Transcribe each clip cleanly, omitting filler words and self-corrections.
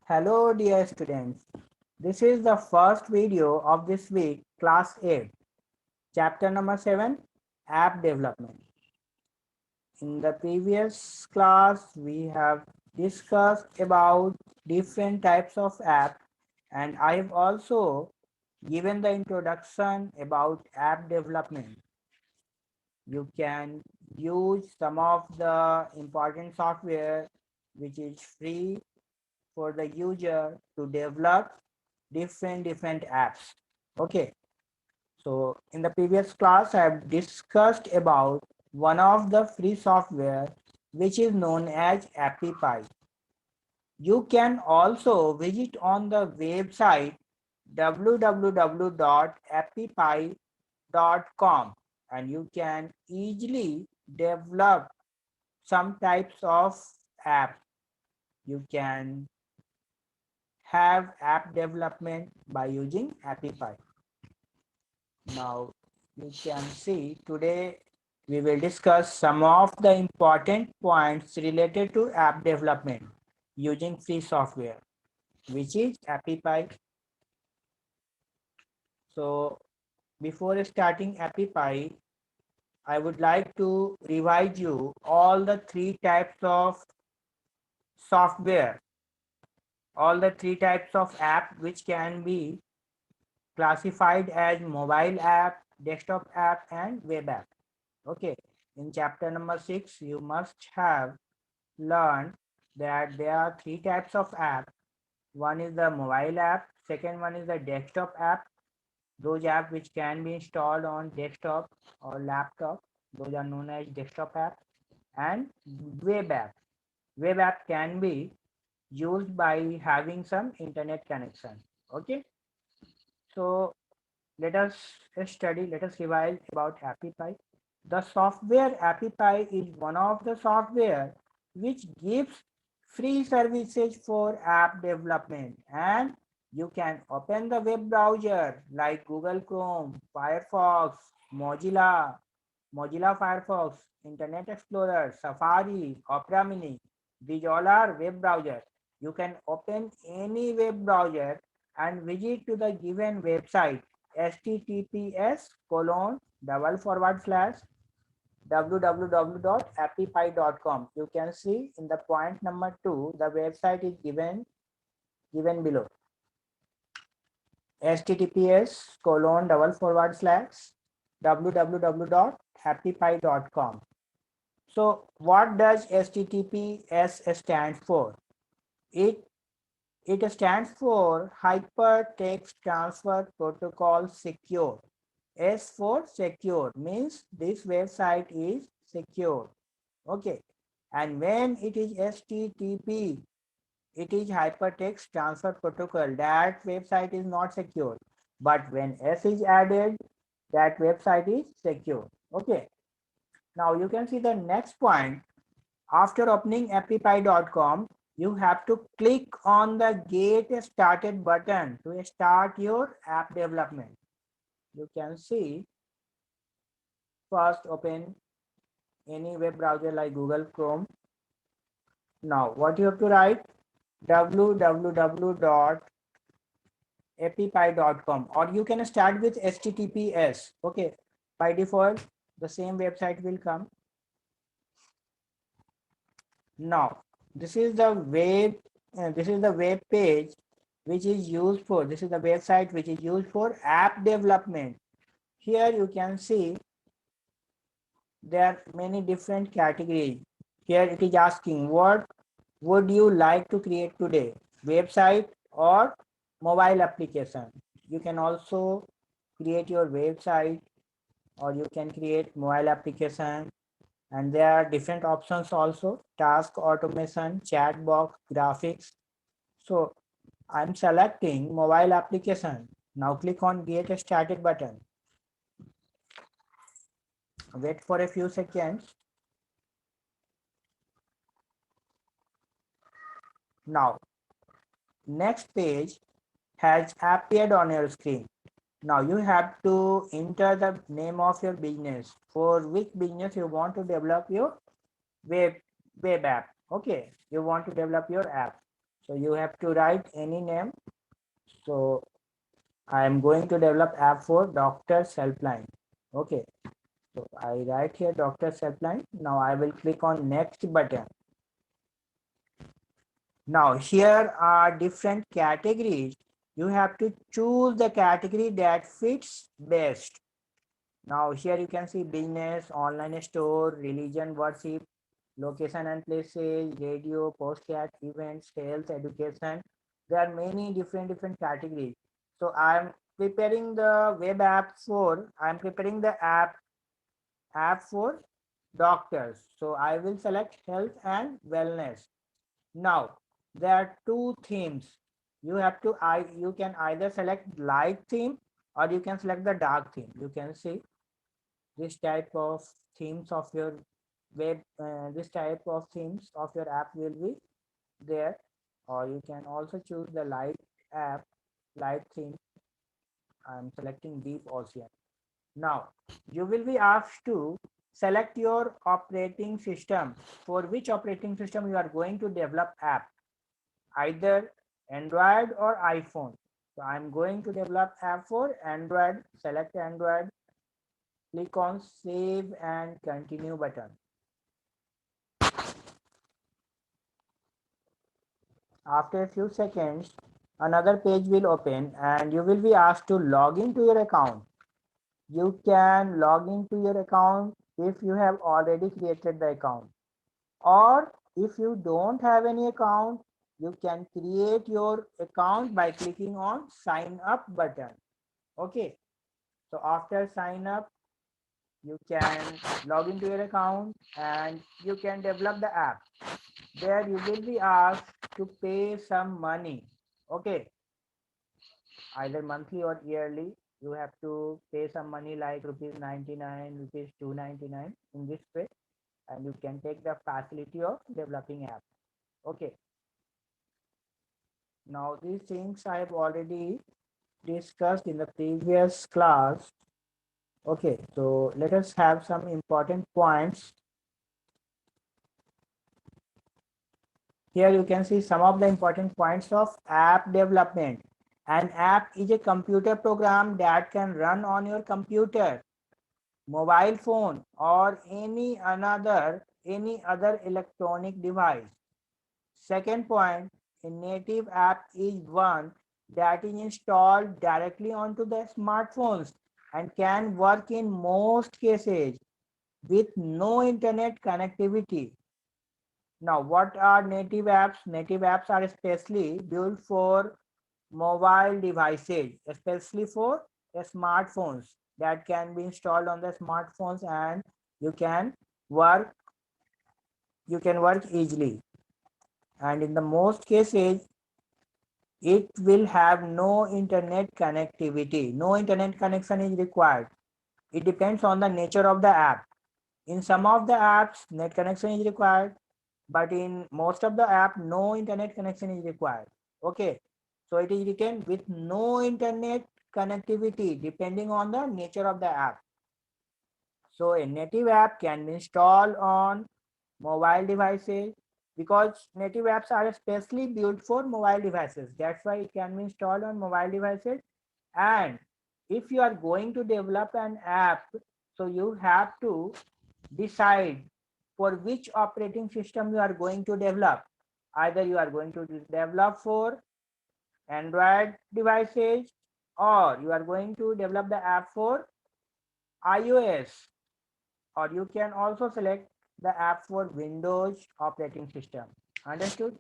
Hello dear students, this is the first video of this week, class 8, chapter number 7, app development. In the previous class, we have discussed about different types of apps, and I have also given the introduction about app development. You can use some of the important software which is free for the user to develop different apps. Okay, so in the previous class I have discussed about one of the free software which is known as AppyPie. You can also visit on the website www.appypie.com and you can easily develop some types of app. You can have app development by using AppyPie. Now you can see today we will discuss some of the important points related to app development using free software, which is AppyPie. So before starting AppyPie, I would like to revise you all the three types of software, all the three types of app which can be classified as mobile app, desktop app, and web app. Okay, in chapter number 6, you must have learned that there are three types of app. One is the mobile app, second one is the desktop app, those apps which can be installed on desktop or laptop, those are known as desktop app, and web app. Web app can be used by having some internet connection. Okay, so let us revise about AppyPie. The software AppyPie is one of the software which gives free services for app development, and you can open the web browser like Google Chrome, Firefox, Mozilla Firefox, Internet Explorer, Safari, Opera Mini. These all are web browsers. You can open any web browser and visit to the given website https://www.appypie.com. You can see in the point number 2, the website is given below. https://www.appypie.com. So what does HTTPS stand for? It It stands for Hypertext Transfer Protocol Secure. S for secure means this website is secure. Okay. And when it is HTTP, it is Hypertext Transfer Protocol. That website is not secure. But when S is added, that website is secure. Okay. Now you can see the next point. After opening appypie.com, you have to click on the Get Started button to start your app development. You can see, first open any web browser like Google Chrome. Now what you have to write? www.appypie.com, or you can start with HTTPS. Okay, by default the same website will come. Now this is the web page which is used for, this is the website which is used for app development. Here you can see there are many different categories. Here it is asking what would you like to create today, website or mobile application. You can also create your website or you can create mobile application, and there are different options also: task automation, chat box, graphics. So I'm selecting mobile application. Now click on Get Started button. Wait for a few seconds. Now next page has appeared on your screen. Now you have to enter the name of your business, for which business you want to develop your web app. Okay, you want to develop your app. So you have to write any name. So I am going to develop app for doctor's helpline. Okay. So I write here doctor's helpline. Now I will click on next button. Now here are different categories. You have to choose the category that fits best. Now here you can see business, online store, religion, worship, location and places, radio, postcard, events, health, education. There are many different categories. So I'm preparing the web app for, I'm preparing the app for doctors. So I will select health and wellness. Now there are two themes. You can either select light theme or you can select the dark theme. You can see this type of themes of your this type of themes of your app will be there, or you can also choose the light theme. I'm selecting deep ocean. Now you will be asked to select your operating system, for which operating system you are going to develop app, either Android or iPhone. So I'm going to develop app for Android. Select Android, click on save and continue button. After a few seconds, another page will open and you will be asked to log into your account. You can log into your account if you have already created the account, or if you don't have any account, you can create your account by clicking on sign up button. Okay, so after sign up, you can log into your account and you can develop the app. There you will be asked to pay some money. Okay, either monthly or yearly. You have to pay some money like rupees 99, rupees 299 in this way, and you can take the facility of developing app. Okay, now these things I have already discussed in the previous class. Okay, so let us have some important points. Here you can see some of the important points of app development. An app is a computer program that can run on your computer, mobile phone, or any other electronic device. Second point, a native app is one that is installed directly onto the smartphones and can work in most cases with no internet connectivity. Now, what are native apps? Native apps are especially built for mobile devices, especially for smartphones, that can be installed on the smartphones and you can work easily. And in the most cases, it will have no internet connectivity. No internet connection is required. It depends on the nature of the app. In some of the apps, net connection is required, but in most of the app, no internet connection is required. Okay, so it is written with no internet connectivity depending on the nature of the app. So a native app can be installed on mobile devices because native apps are especially built for mobile devices. That's why it can be installed on mobile devices. And if you are going to develop an app, so you have to decide for which operating system you are going to develop. Either you are going to develop for Android devices or you are going to develop the app for iOS, or you can also select the app for Windows operating system. Understood?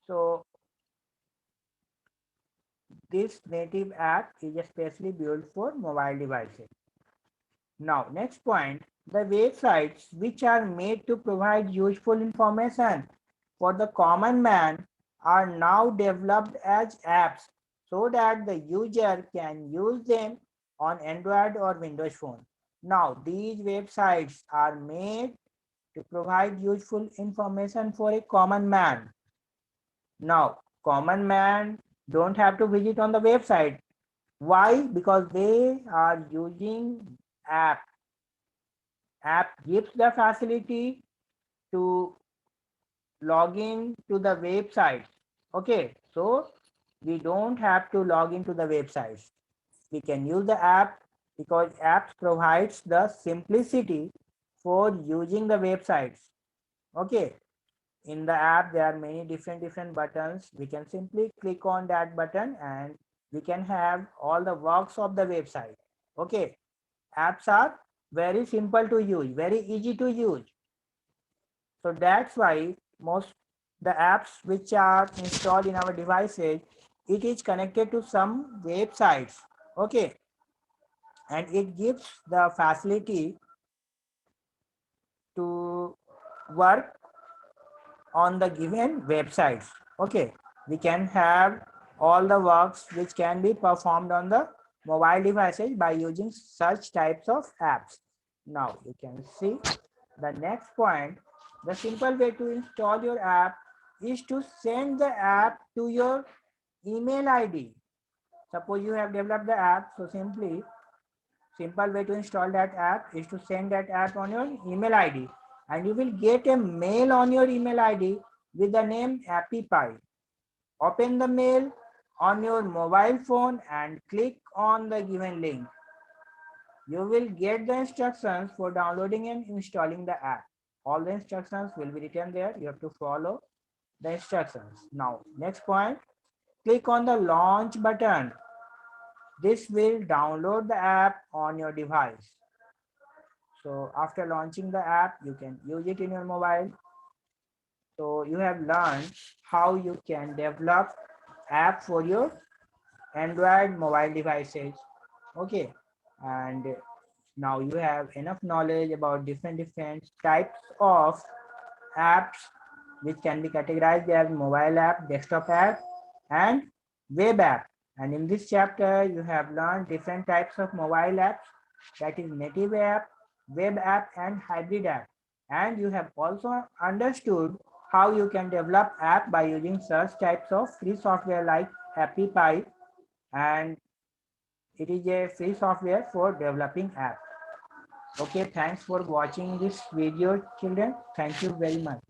So this native app is especially built for mobile devices. Now, next point, the websites which are made to provide useful information for the common man are now developed as apps so that the user can use them on Android or Windows phone. Now, these websites are made to provide useful information for a common man. Now, common man don't have to visit on the website. Why? Because they are using app. App gives the facility to log in to the website. Okay, so we don't have to log into the websites. We can use the app because apps provides the simplicity for using the websites. Okay, in the app there are many different buttons. We can simply click on that button and we can have all the works of the website. Okay, apps are very simple to use, very easy to use. So that's why most the apps which are installed in our devices, it is connected to some websites. Okay, and it gives the facility to work on the given websites. Okay, we can have all the works which can be performed on the mobile devices by using such types of apps. Now you can see the next point. The simple way to install your app is to send the app to your email ID. Suppose you have developed the app, so simple way to install that app is to send that app on your email ID, and you will get a mail on your email ID with the name AppyPie. Open the mail on your mobile phone and click on the given link. You will get the instructions for downloading and installing the app. All the instructions will be written there. You have to follow the instructions. Now, next point, click on the launch button. This will download the app on your device. So after launching the app, you can use it in your mobile. So you have learned how you can develop app for your Android mobile devices. Okay. And now you have enough knowledge about different types of apps which can be categorized as mobile app, desktop app, and web app. And in this chapter, you have learned different types of mobile apps, that is native app, web app, and hybrid app. And you have also understood how you can develop app by using such types of free software like AppyPie, and it is a free software for developing app. Okay, thanks for watching this video, children. Thank you very much.